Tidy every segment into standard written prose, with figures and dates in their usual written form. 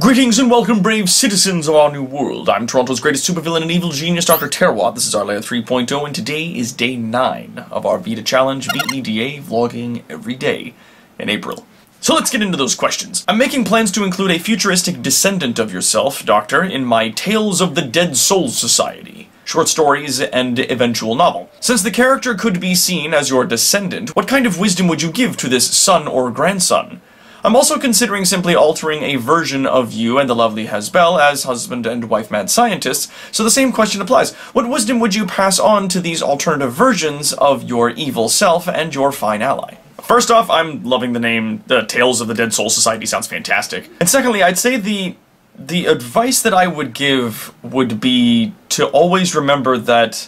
Greetings and welcome, brave citizens of our new world. I'm Toronto's greatest supervillain and evil genius, Dr. Terawatt. This is our layer 3.0, and today is day 9 of our V.E.D.A challenge, V.E.D.A, vlogging every day in April. So let's get into those questions. I'm making plans to include a futuristic descendant of yourself, Doctor, in my Tales of the Dead Souls Society short stories and eventual novel. Since the character could be seen as your descendant, what kind of wisdom would you give to this son or grandson? I'm also considering simply altering a version of you and the lovely Hasbel as husband and wife mad scientists, so the same question applies. What wisdom would you pass on to these alternative versions of your evil self and your fine ally? First off, I'm loving the name. The Tales of the Dead Soul Society sounds fantastic. And secondly, I'd say the advice that I would give would be to always remember that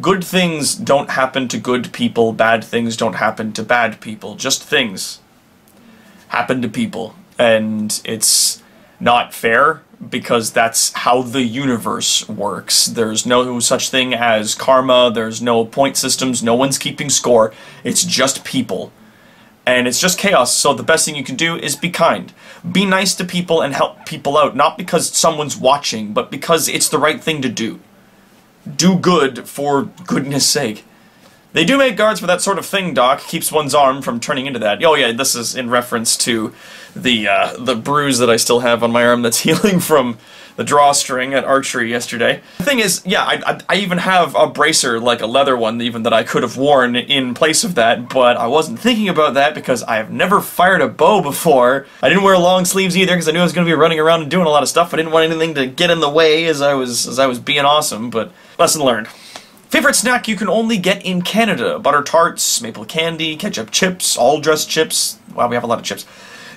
good things don't happen to good people, bad things don't happen to bad people, just things happen to people, and it's not fair because that's how the universe works. There's no such thing as karma, there's no point systems, no one's keeping score, it's just people. And it's just chaos, so the best thing you can do is be kind. Be nice to people and help people out, not because someone's watching, but because it's the right thing to do. Do good for goodness sake. They do make guards for that sort of thing, Doc. Keeps one's arm from turning into that. Oh yeah, this is in reference to the bruise that I still have on my arm that's healing from the drawstring at archery yesterday. The thing is, yeah, I even have a bracer, like a leather one, even that I could have worn in place of that, but I wasn't thinking about that because I have never fired a bow before. I didn't wear long sleeves either because I knew I was going to be running around and doing a lot of stuff. I didn't want anything to get in the way as I was being awesome, but lesson learned. Favorite snack you can only get in Canada? Butter tarts, maple candy, ketchup chips, all-dressed chips. Wow, we have a lot of chips.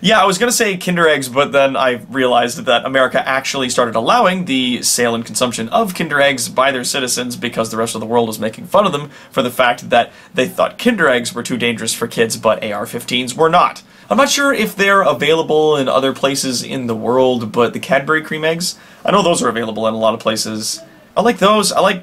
Yeah, I was gonna say Kinder Eggs, but then I realized that America actually started allowing the sale and consumption of Kinder Eggs by their citizens because the rest of the world was making fun of them for the fact that they thought Kinder Eggs were too dangerous for kids, but AR-15s were not. I'm not sure if they're available in other places in the world, but the Cadbury cream eggs, I know those are available in a lot of places. I like those. I like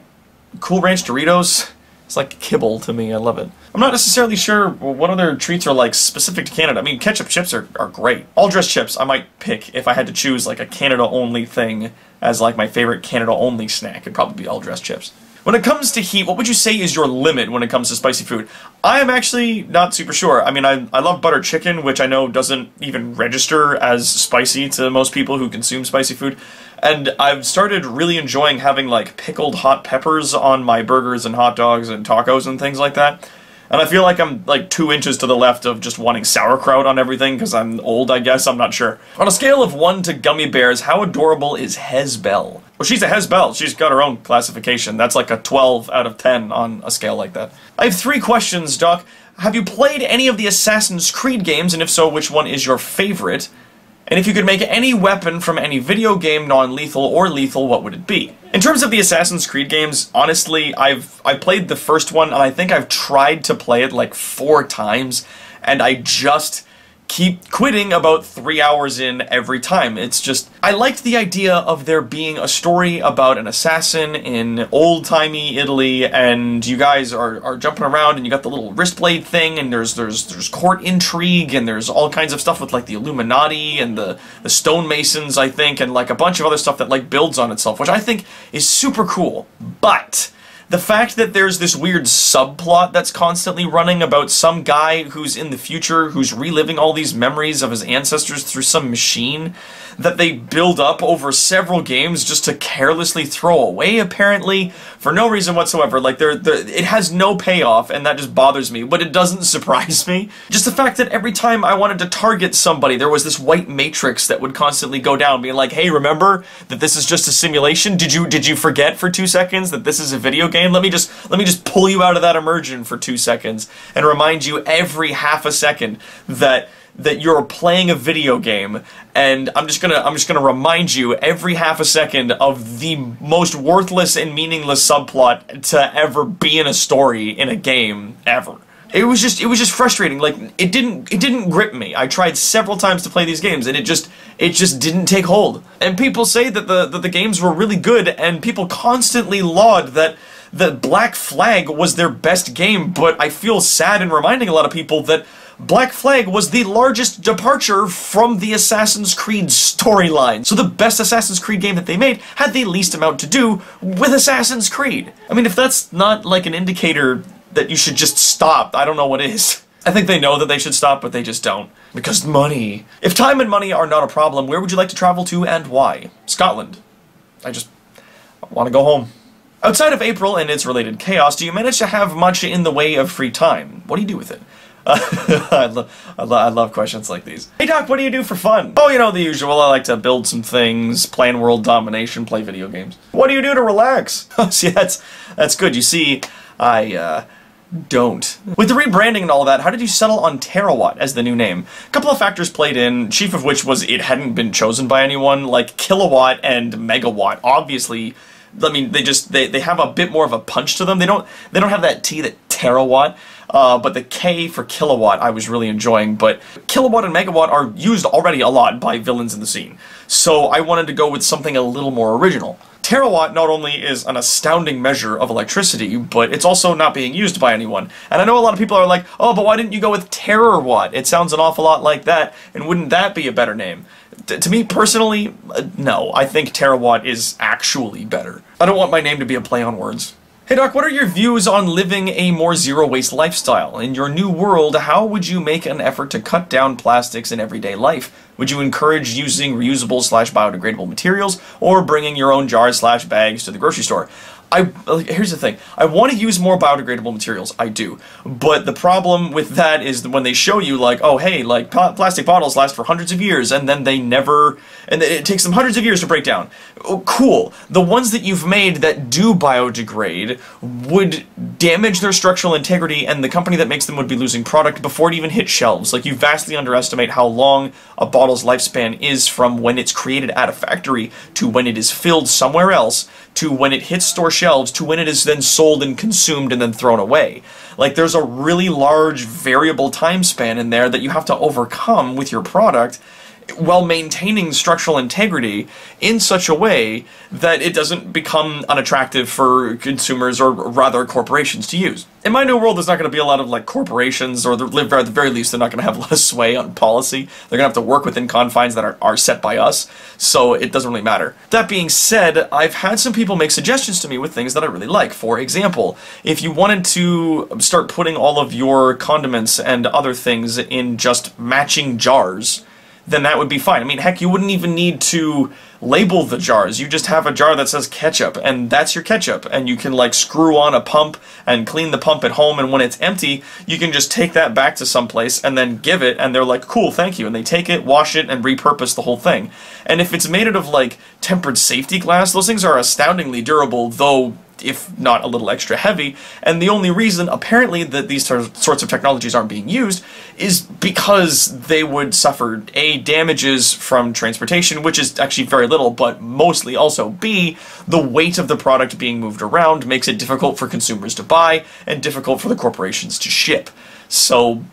Cool Ranch Doritos. It's like kibble to me, I love it. I'm not necessarily sure what other treats are like specific to Canada. I mean, ketchup chips are great. All-dressed chips I might pick if I had to choose like a Canada-only thing as like my favorite Canada-only snack. It'd probably be all-dressed chips. When it comes to heat, what would you say is your limit when it comes to spicy food? I am actually not super sure. I mean, I love butter chicken, which I know doesn't even register as spicy to most people who consume spicy food. And I've started really enjoying having, like, pickled hot peppers on my burgers and hot dogs and tacos and things like that. And I feel like I'm, like, 2 inches to the left of just wanting sauerkraut on everything, because I'm old, I guess, I'm not sure. On a scale of 1 to gummy bears, how adorable is Hasbel? Well, she's a Hasbel. She's got her own classification. That's like a 12 out of 10 on a scale like that. I have 3 questions, Doc. Have you played any of the Assassin's Creed games, and if so, which one is your favorite? And if you could make any weapon from any video game, non-lethal or lethal, what would it be? In terms of the Assassin's Creed games, honestly, I played the first one, and I think I've tried to play it like 4 times, and I just keep quitting about 3 hours in every time. It's just, I liked the idea of there being a story about an assassin in old-timey Italy, and you guys are jumping around, and you got the little wrist blade thing, and there's court intrigue, and there's all kinds of stuff with like the Illuminati and the stonemasons, I think, and like a bunch of other stuff that like builds on itself, which I think is super cool. But the fact that there's this weird subplot that's constantly running about some guy who's in the future, who's reliving all these memories of his ancestors through some machine that they build up over several games just to carelessly throw away, apparently, for no reason whatsoever. Like, it has no payoff, and that just bothers me, but it doesn't surprise me. Just the fact that every time I wanted to target somebody, there was this white matrix that would constantly go down, being like, hey, remember that this is just a simulation? Did you forget for 2 seconds that this is a video game? Let me just pull you out of that immersion for 2 seconds and remind you every half a second that you're playing a video game, and I'm just gonna remind you every half a second of the most worthless and meaningless subplot to ever be in a story in a game ever. It was just frustrating. Like, it didn't grip me. I tried several times to play these games, and it just didn't take hold. And people say that the games were really good, and people constantly laud that the Black Flag was their best game, but I feel sad in reminding a lot of people that Black Flag was the largest departure from the Assassin's Creed storyline. So the best Assassin's Creed game that they made had the least amount to do with Assassin's Creed. I mean, if that's not like an indicator that you should just stop, I don't know what is. I think they know that they should stop, but they just don't. Because money. If time and money are not a problem, where would you like to travel to and why? Scotland. I want to go home. Outside of April and its related chaos, do you manage to have much in the way of free time? What do you do with it? I love questions like these. Hey Doc, what do you do for fun? Oh, you know, the usual. I like to build some things, plan world domination, play video games. What do you do to relax? Oh, see, that's good. You see, I don't. With the rebranding and all that, how did you settle on Terawatt as the new name? A couple of factors played in, chief of which was it hadn't been chosen by anyone, like kilowatt and megawatt. Obviously, I mean, they have a bit more of a punch to them. They don't have that T that terawatt, but the K for kilowatt I was really enjoying. But kilowatt and megawatt are used already a lot by villains in the scene, so I wanted to go with something a little more original. Terawatt not only is an astounding measure of electricity, but it's also not being used by anyone. And I know a lot of people are like, oh, but why didn't you go with Terawatt? It sounds an awful lot like that, and wouldn't that be a better name? To me, personally, no. I think Terawatt is actually better. I don't want my name to be a play on words. Hey Doc, what are your views on living a more zero-waste lifestyle? In your new world, how would you make an effort to cut down plastics in everyday life? Would you encourage using reusable/biodegradable materials, or bringing your own jars/bags to the grocery store? Here's the thing. I want to use more biodegradable materials. I do. But the problem with that is that when they show you, like, oh, hey, like, plastic bottles last for hundreds of years, and then they never... and it takes them hundreds of years to break down. Oh, cool. The ones that you've made that do biodegrade would damage their structural integrity, and the company that makes them would be losing product before it even hit shelves. Like, you vastly underestimate how long a bottle's lifespan is from when it's created at a factory to when it is filled somewhere else, to when it hits store shelves, to when it is then sold and consumed and then thrown away. Like, there's a really large variable time span in there that you have to overcome with your product while maintaining structural integrity in such a way that it doesn't become unattractive for consumers, or rather corporations, to use. In my new world, there's not going to be a lot of like corporations, or at the very least, they're not going to have a lot of sway on policy. They're going to have to work within confines that are set by us, so it doesn't really matter. That being said, I've had some people make suggestions to me with things that I really like. For example, if you wanted to start putting all of your condiments and other things in just matching jars, then that would be fine. I mean, heck, you wouldn't even need to label the jars. You just have a jar that says ketchup, and that's your ketchup. And you can, like, screw on a pump and clean the pump at home, and when it's empty, you can just take that back to someplace and then give it, and they're like, cool, thank you. And they take it, wash it, and repurpose the whole thing. And if it's made out of, like, tempered safety glass, those things are astoundingly durable, though if not a little extra heavy, and the only reason, apparently, that these sorts of technologies aren't being used is because they would suffer, A, damages from transportation, which is actually very little, but mostly also, B, the weight of the product being moved around makes it difficult for consumers to buy, and difficult for the corporations to ship. So,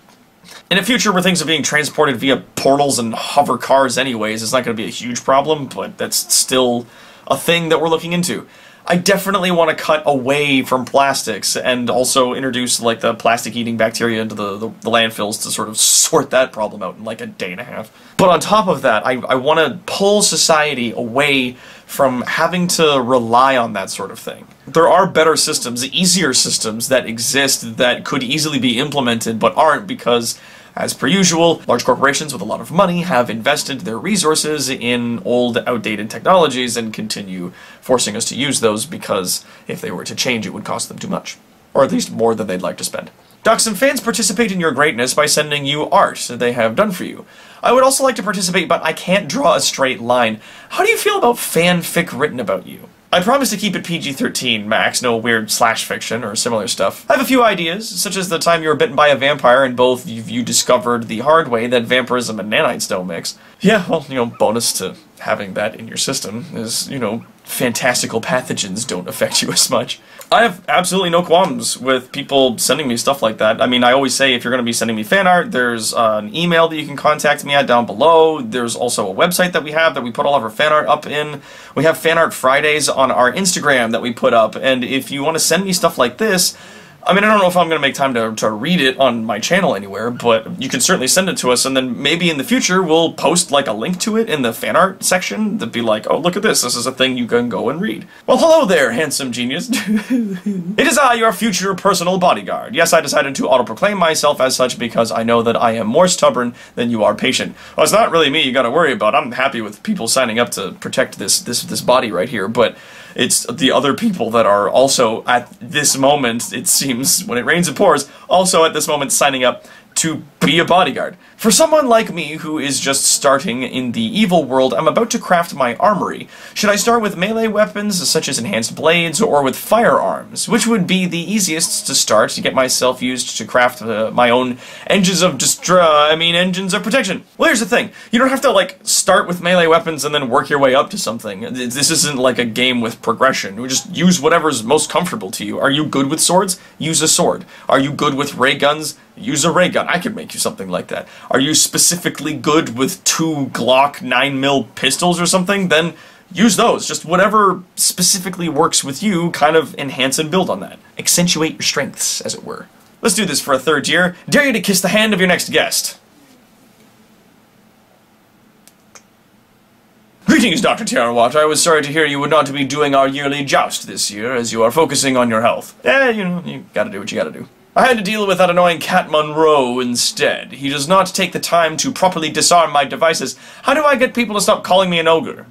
in a future where things are being transported via portals and hover cars anyways, it's not going to be a huge problem, but that's still a thing that we're looking into. I definitely want to cut away from plastics and also introduce like the plastic-eating bacteria into the landfills to sort of sort that problem out in like a day and a half. But on top of that, I want to pull society away from having to rely on that sort of thing. There are better systems, easier systems that exist that could easily be implemented but aren't because, as per usual, large corporations with a lot of money have invested their resources in old, outdated technologies and continue forcing us to use those because if they were to change, it would cost them too much. Or at least more than they'd like to spend. Doc, some fans participate in your greatness by sending you art that they have done for you. I would also like to participate, but I can't draw a straight line. How do you feel about fanfic written about you? I promise to keep it PG-13 max, no weird slash fiction or similar stuff. I have a few ideas, such as the time you were bitten by a vampire and both of you discovered the hard way that vampirism and nanites don't mix. Yeah, well, you know, bonus to having that in your system is, you know, fantastical pathogens don't affect you as much. I have absolutely no qualms with people sending me stuff like that. I mean, I always say if you're going to be sending me fan art, there's an email that you can contact me at down below. There's also a website that we put all of our fan art up in. We have Fan Art Fridays on our Instagram that we put up, and if you want to send me stuff like this, I mean, I don't know if I'm going to make time to read it on my channel anywhere, but you can certainly send it to us, and then maybe in the future we'll post, like, a link to it in the fan art section that'd be like, oh, look at this is a thing you can go and read. Well, hello there, handsome genius. It is I, your future personal bodyguard. Yes, I decided to auto-proclaim myself as such because I know that I am more stubborn than you are patient. Well, it's not really me you gotta worry about. I'm happy with people signing up to protect this body right here, but it's the other people that are also at this moment, it seems, when it rains it pours, also at this moment signing up to be a bodyguard. For someone like me who is just starting in the evil world, I'm about to craft my armory. Should I start with melee weapons, such as enhanced blades, or with firearms? Which would be the easiest to start to get myself used to craft my own engines of engines of protection? Well, here's the thing. You don't have to, like, start with melee weapons and then work your way up to something. This isn't like a game with progression. You just use whatever's most comfortable to you. Are you good with swords? Use a sword. Are you good with ray guns? Use a ray gun. I could make you something like that. Are you specifically good with 2 Glock 9mm pistols or something? Then use those. Just whatever specifically works with you, kind of enhance and build on that. Accentuate your strengths, as it were. Let's do this for a third year. Dare you to kiss the hand of your next guest. Greetings, Dr. Terawatt. I was sorry to hear you would not be doing our yearly joust this year, as you are focusing on your health. You know, you gotta do what you gotta do. I had to deal with that annoying Cat Monroe instead. He does not take the time to properly disarm my devices. How do I get people to stop calling me an ogre?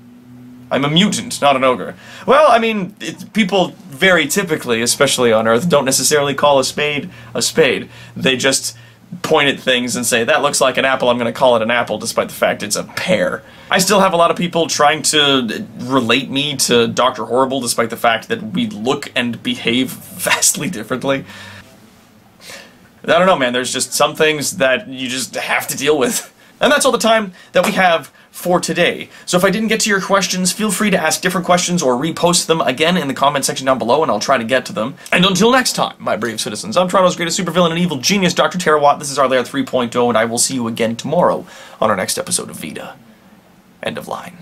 I'm a mutant, not an ogre. Well, I mean, people very typically, especially on Earth, don't necessarily call a spade a spade. They just point at things and say, that looks like an apple, I'm going to call it an apple, despite the fact it's a pear. I still have a lot of people trying to relate me to Dr. Horrible, despite the fact that we look and behave vastly differently. I don't know, man, there's just some things that you just have to deal with. And that's all the time that we have for today. So if I didn't get to your questions, feel free to ask different questions or repost them again in the comment section down below, and I'll try to get to them. And until next time, my brave citizens, I'm Toronto's greatest supervillain and evil genius, Dr. Terawatt. This is our Layer 3.0, and I will see you again tomorrow on our next episode of V.E.D.A. End of line.